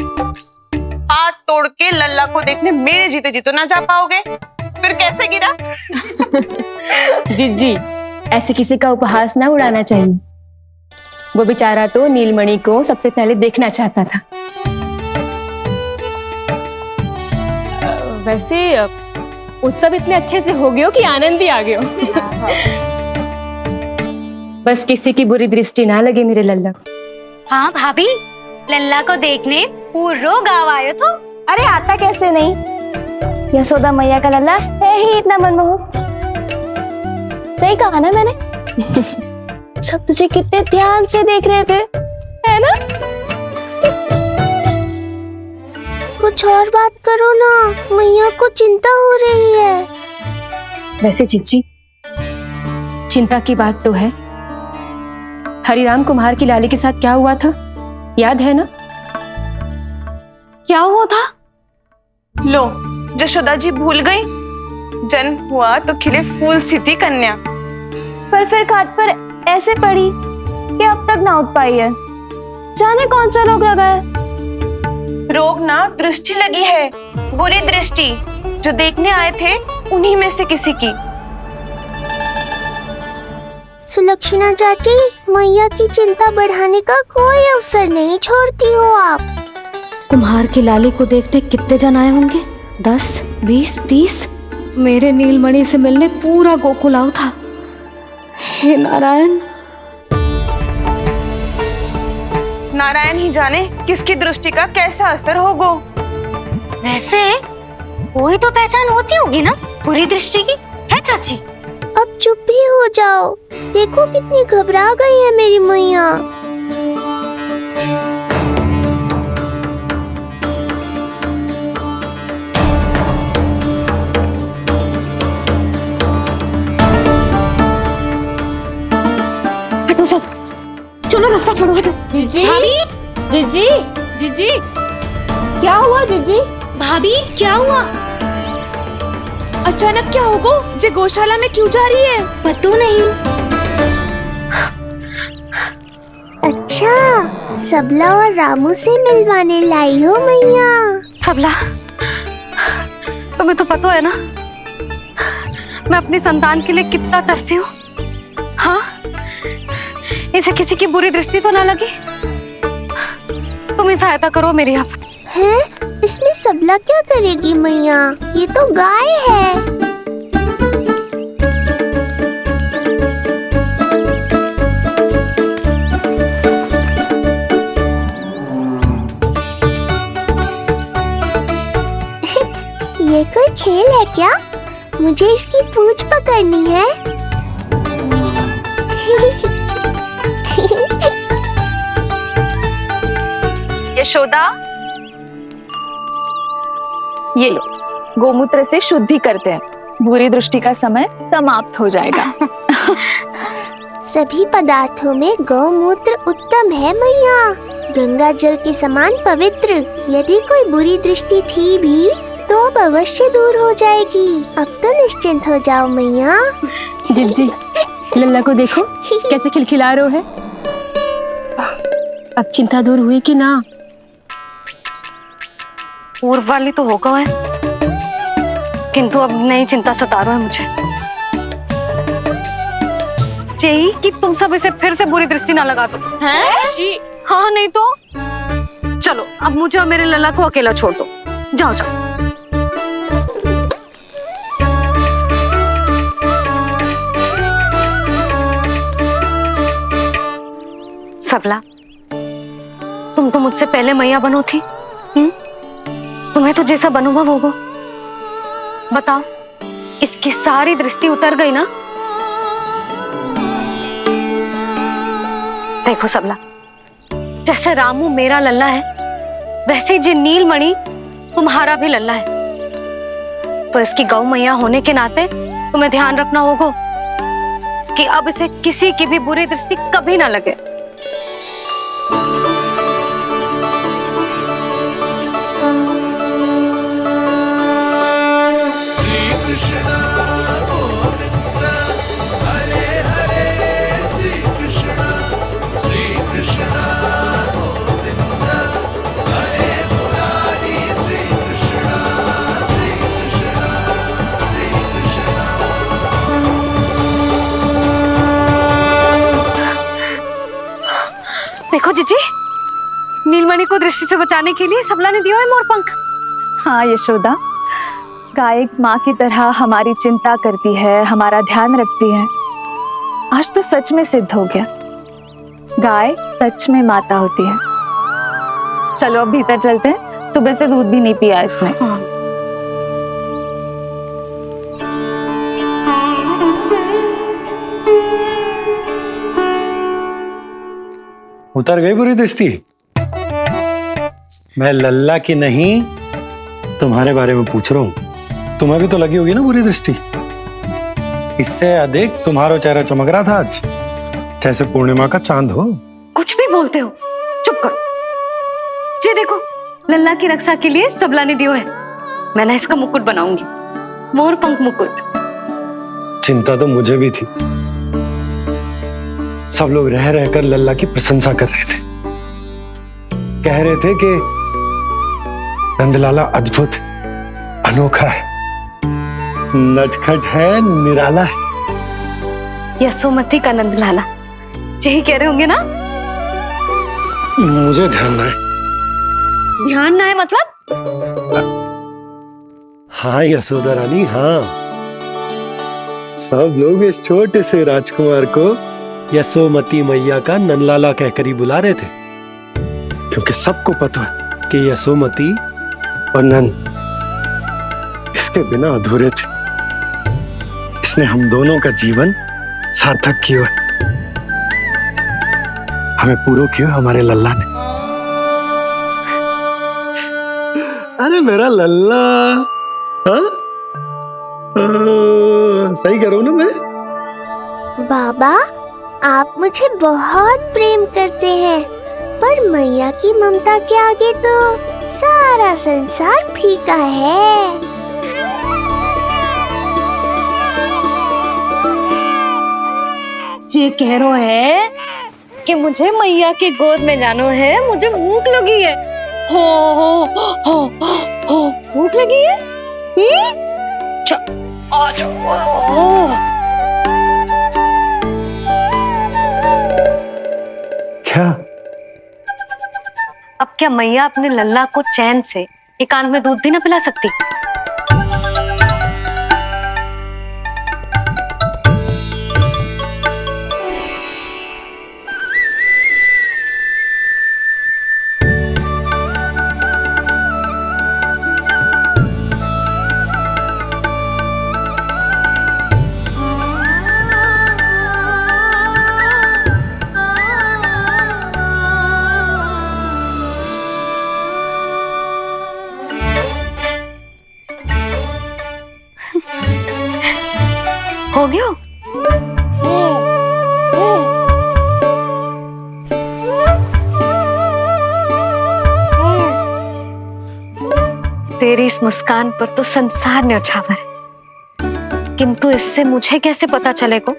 हाथ तोड़ के लल्ला को देखने मेरे जीते जी तो ना जा पाओगे, फिर कैसे गिरा? जीजी, ऐसे किसी का उपहास ना उड़ाना चाहिए। वो बेचारा तो नीलमणि को सबसे पहले देखना चाहता था। वैसे उत्सव इतने अच्छे से हो गया कि आनंद ही आ गया। बस किसी की बुरी दृष्टि ना लगे मेरे लल्ला को। हाँ भाभी, लल्ला को देखने पूरा गांव आयो तो। अरे आता कैसे नहीं, यशोदा मैया का लल्ला है ही इतना मनमोहक। सही कहा ना मैंने? सब तुझे कितने ध्यान से देख रहे थे, है ना? कुछ और बात करो ना, मैया को चिंता हो रही है। वैसे चिच्ची, चिंता की बात तो है। हरिराम कुम्हार की लाली के साथ क्या हुआ था, याद है ना? क्या हुआ था? लो, जशोदा जी भूल गई। जन्म हुआ तो खिले फूल सी थी कन्या, पर फिर खाट पर ऐसे पड़ी कि अब तक ना उठ पाई है। जाने कौन सा रोग लगा है। रोग ना, दृष्टि लगी है, बुरी दृष्टि, जो देखने आए थे उन्हीं में से किसी की। सुलक्षणा चाची, मैया की चिंता बढ़ाने का कोई अवसर नहीं छोड़ती हो आप। कुम्हार की लाली को देखने कितने जन आए होंगे? 10, 20, 30। मेरे नीलमणि से मिलने पूरा गोकुल आओ था। हे नारायण। नारायण ही जाने किसकी दृष्टि का कैसा असर होगा। वैसे कोई तो पहचान होती होगी ना बुरी दृष्टि की, है चाची? अब चुप भी हो जाओ, देखो कितनी घबरा गई है मेरी मैया। हटो सब, चलो रास्ता छोड़ो, हटो। जीजी, भाभी, जीजी, जीजी, क्या हुआ जीजी? भाभी क्या हुआ? अचानक क्या होगा? जे गौशाला में क्यों जा रही है? पता नहीं। अच्छा अच्छा, सबला और रामू से मिलवाने लाई हो मैया। सबला, तुम्हें तो पता है ना मैं अपनी संतान के लिए कितना तरसी हूँ। हाँ, इसे किसी की बुरी दृष्टि तो ना लगी। तुम ही सहायता करो मेरी। आप हैं? इसमें सबला क्या करेगी मैया? ये तो गाय है। ये कोई खेल है क्या? मुझे इसकी पूंछ पकड़नी है। यशोदा, ये लो, गोमूत्र से शुद्धि करते हैं। बुरी दृष्टि का समय समाप्त हो जाएगा। सभी पदार्थों में गौमूत्र उत्तम है मैया, गंगा जल के समान पवित्र। यदि कोई बुरी दृष्टि थी भी तो अब अवश्य दूर हो जाएगी। अब तो निश्चिंत हो जाओ मैया। जिज्जी, लल्ला को देखो कैसे खिलखिला रहे है। अब चिंता दूर हुई कि ना? पूर्व वाली तो होगा है, किंतु अब नई चिंता सता रहा है मुझे। यही कि तुम सब इसे फिर से बुरी दृष्टि ना लगा दो। हैं? जी हाँ, नहीं तो चलो अब मुझे और मेरे लल्ला को अकेला छोड़ दो। जाओ जाओ। सबला, तुम तो मुझसे पहले मैया बनो थी। तुम्हें तो जैसा अनुभव होगा। बताओ, इसकी सारी दृष्टि उतर गई ना? देखो सबला, जैसे रामू मेरा लल्ला है, वैसे ही जी नीलमणि तुम्हारा भी लल्ला है। तो इसकी गौ मैया होने के नाते तुम्हें ध्यान रखना होगा कि अब इसे किसी की भी बुरी दृष्टि कभी ना लगे। देखो जीजी, नीलमणि को दृष्टि से बचाने के लिए सबला ने दिया है मोर पंख। हाँ यशोदा, गाय माँ की तरह हमारी चिंता करती है, हमारा ध्यान रखती है। आज तो सच में सिद्ध हो गया, गाय सच में माता होती है। चलो अब भीतर चलते हैं, सुबह से दूध भी नहीं पिया इसने। उतर गई बुरी दृष्टि? मैं लल्ला की नहीं तुम्हारे बारे में पूछ रहा हूं। तुम्हें भी तो लगी होगी ना बुरी दृष्टि। इससे अधिक तुम्हारा चेहरा चमक रहा था आज, जैसे पूर्णिमा का चांद हो। कुछ भी बोलते हो, चुप करो। ये देखो, लल्ला की रक्षा के लिए सबला ने दियो है। मैं ना इसका मुकुट बनाऊंगी, मोर पंख मुकुट। चिंता तो मुझे भी थी। सब लोग रह रहकर लल्ला की प्रशंसा कर रहे थे, कह रहे थे कि नंदलाला अद्भुत, अनोखा है, नटखट है, निराला है। यशोमती का नंदलाला, यही कह रहे होंगे ना? मुझे ध्यान ना है। ध्यान ना है मतलब? हाँ यशोदा रानी, हाँ। सब लोग इस छोटे से राजकुमार को यशोमती मैया का नंदलाला कहकर ही बुला रहे थे, क्योंकि सबको पता है कि यशोमती और नंद इसके बिना अधूरे थे। इसने हम दोनों का जीवन सार्थक किया है। हमें पूरा किया हमारे लल्ला ने। अरे मेरा लल्ला, हाँ? सही करो ना मैं? बाबा, आप मुझे बहुत प्रेम करते हैं, पर मैया की ममता के आगे तो सारा संसार फीका है। ये कह रो है कि मुझे मैया की गोद में जानो है, मुझे भूख लगी है। हो भूख लगी है? आ जाओ। क्या? अब क्या मैया अपने लल्ला को चैन से एकांत में दूध भी न पिला सकती? हो गया? तेरी इस मुस्कान पर तो संसार न्यौछावर है, किंतु इससे मुझे कैसे पता चलेगा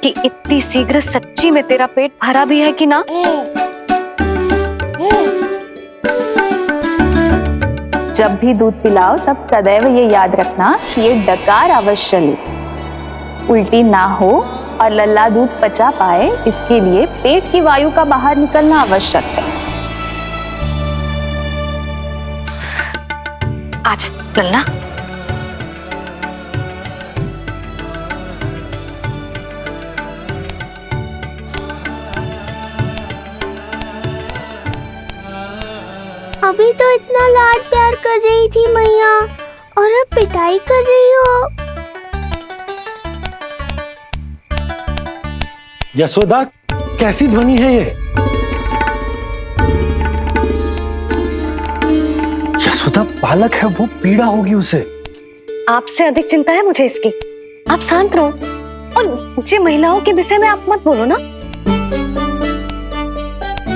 कि इतनी शीघ्र सच्ची में तेरा पेट भरा भी है कि ना? जब भी दूध पिलाओ तब सदैव ये याद रखना कि ये डकार अवश्य ले, उल्टी ना हो और लल्ला दूध पचा पाए, इसके लिए पेट की वायु का बाहर निकलना आवश्यक है। आज लल्ला, अभी तो इतना लाड प्यार कर रही थी मैया, और अब पिटाई कर रही हो। यशोदा, कैसी ध्वनि है ये? यशोदा, बालक है वो, पीड़ा होगी उसे। आपसे अधिक चिंता है मुझे इसकी। आप शांत रहो, और ये महिलाओं के विषय में आप मत बोलो ना।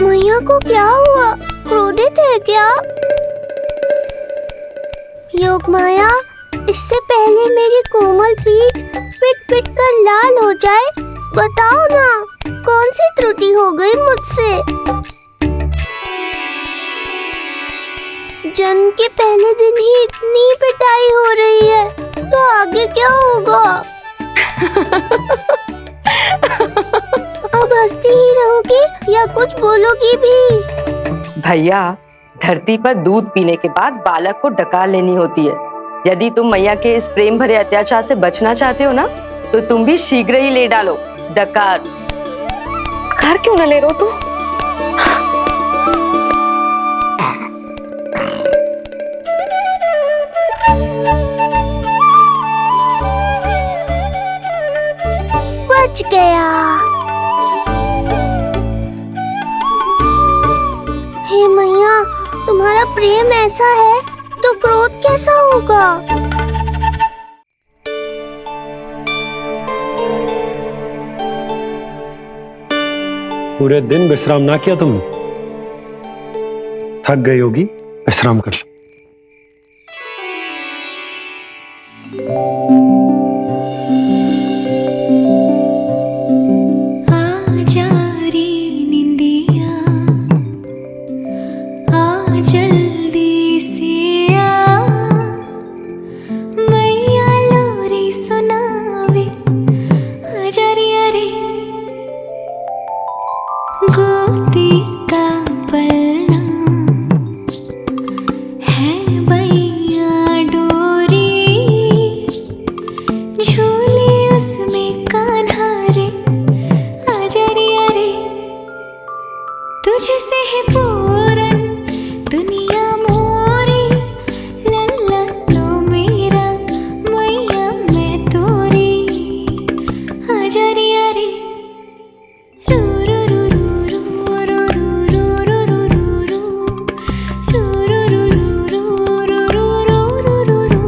मैया को क्या हुआ? क्रोधित है क्या? योग माया, इससे पहले मेरी कोमल पीठ पिट पिट कर लाल हो जाए, बताओ ना कौन सी त्रुटि हो गई मुझसे? जन्म के पहले दिन ही इतनी पिटाई हो रही है, तो आगे क्या होगा? अब हंसती ही रहोगी या कुछ बोलोगी भी? भैया, धरती पर दूध पीने के बाद बालक को डकार लेनी होती है। यदि तुम मैया के इस प्रेम भरे अत्याचार से बचना चाहते हो ना, तो तुम भी शीघ्र ही ले डालो डकार। डकार क्यों न ले रो तू? बच गया। हे मैया, तुम्हारा प्रेम ऐसा है तो क्रोध कैसा होगा? पूरे दिन विश्राम ना किया तुमने? थक गई होगी, विश्राम कर लो। जल्दी से आ, मैया लोरी सुनावे, आजा रिया रे। गोदी का पलना है बैया डोरी, झूले उसमें कान्हा रे, आजा रिया रे। तुझसे है पूरन दुनिया मोरी, लल्ला तो मेरा, मैया मैं तोरी, आजा रिया रे। रू रू रू रू रू रू रू रू रू रू रू रू रू रू रू रू रू।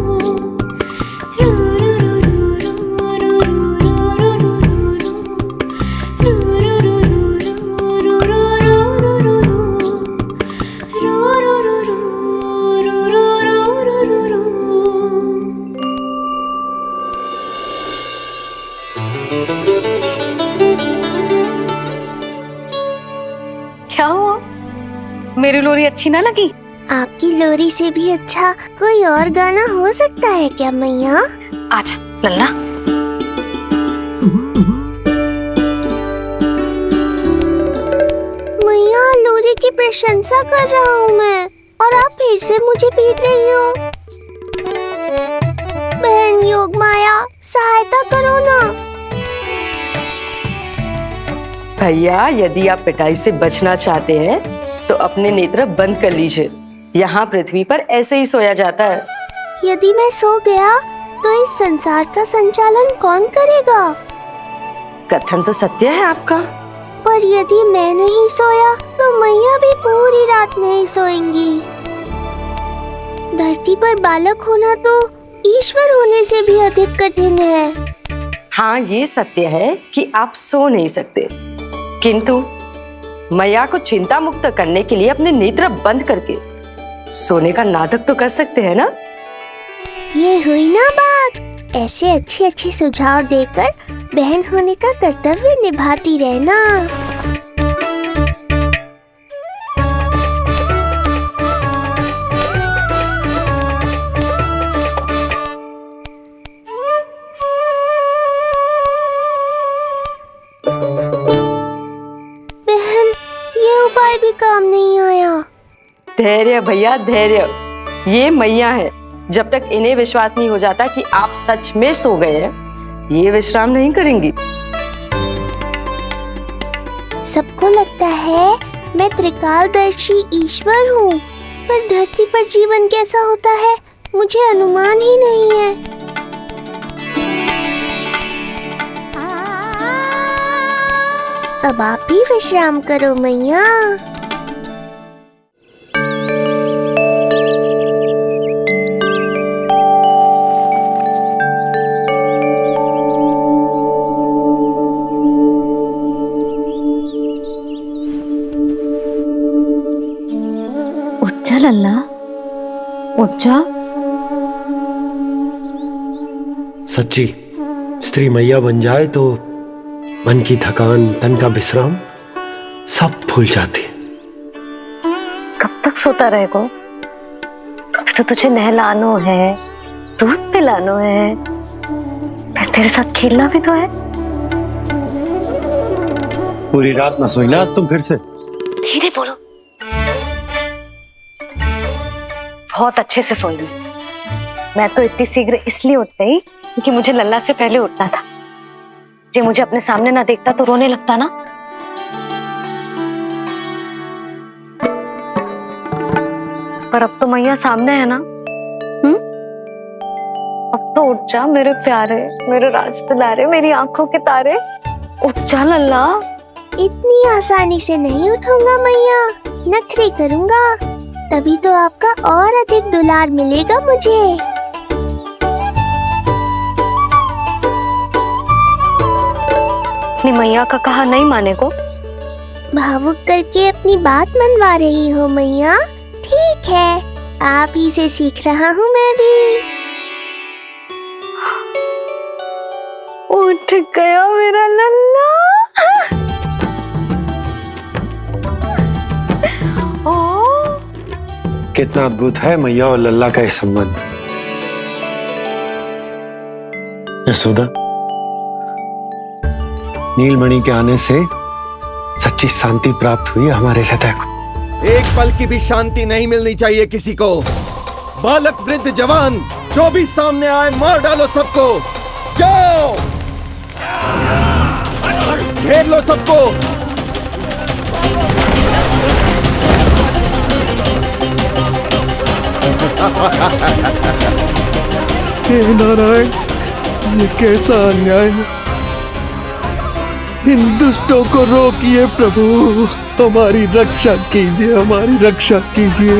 क्या हुआ? मेरी लोरी अच्छी ना लगी? आपकी लोरी से भी अच्छा कोई और गाना हो सकता है क्या मैया? आजा लल्ला। मैया, लोरी की प्रशंसा कर रहा हूँ मैं और आप फिर से मुझे पीट रही हो। बहन योग माया, सहायता करो ना। भैया, यदि आप पिटाई से बचना चाहते हैं तो अपने नेत्र बंद कर लीजिए। यहाँ पृथ्वी पर ऐसे ही सोया जाता है। यदि मैं सो गया तो इस संसार का संचालन कौन करेगा? कथन तो सत्य है आपका। पर यदि मैं नहीं सोया तो मैया भी पूरी रात नहीं सोएंगी। धरती पर बालक होना तो ईश्वर होने से भी अधिक कठिन है। हाँ, ये सत्य है कि आप सो नहीं सकते, किंतु मैया को चिंता मुक्त करने के लिए अपने नेत्र बंद करके सोने का नाटक तो कर सकते हैं ना? ये हुई ना बात। ऐसे अच्छे अच्छे सुझाव देकर बहन होने का कर्तव्य निभाती रहना। बहन, ये उपाय भी काम नहीं आया। धैर्य भैया, धैर्य। ये मैया है, जब तक इन्हें विश्वास नहीं हो जाता कि आप सच में सो गए हैं, ये विश्राम नहीं करेंगी। सबको लगता है मैं त्रिकालदर्शी ईश्वर हूँ, पर धरती पर जीवन कैसा होता है मुझे अनुमान ही नहीं है। अब आप भी विश्राम करो मैया। उठ जा लल्ला, उठ जा। सच्ची स्त्री मैया बन जाए तो मन की थकान, तन का विश्राम सब भूल जाती है। कब तक सोता रहेगा? अभी तो तुझे नहलानो है, दूध पिलानो है, फिर तेरे साथ खेलना भी तो है। पूरी रात न सोई ना तुम फिर से? धीरे बोलो। बहुत अच्छे से सोई ली। मैं तो इतनी शीघ्र इसलिए उठ गई क्योंकि मुझे लल्ला से पहले उठना था। जे मुझे अपने सामने ना देखता तो रोने लगता ना। पर अब तो मैया सामने है ना। अब तो उठ जा मेरे प्यारे, मेरे राज दुलारे, मेरी आंखों के तारे। उठ जा लल्ला। इतनी आसानी से नहीं उठूंगा मैया, नखरे करूंगा, तभी तो आपका और अधिक दुलार मिलेगा मुझे। अपनी मैया का कहा नहीं माने को भावुक करके अपनी बात मनवा रही हो मैया। ठीक है, आप ही से सीख रहा हूँ मैं भी। उठ गया मेरा लल्ला। कितना अद्भुत है मैया और लल्ला का ये संबंध। यशोदा, नीलमणि के आने से सच्ची शांति प्राप्त हुई है हमारे हृदय को। एक पल की भी शांति नहीं मिलनी चाहिए किसी को। बालक, वृद्ध, जवान, जो भी सामने आए मार डालो सबको। जाओ, घेर लो सबको। हे नारायण, ये कैसा अन्याय है। इन दुष्टों को रोकिए प्रभु, हमारी रक्षा कीजिए, हमारी रक्षा कीजिए।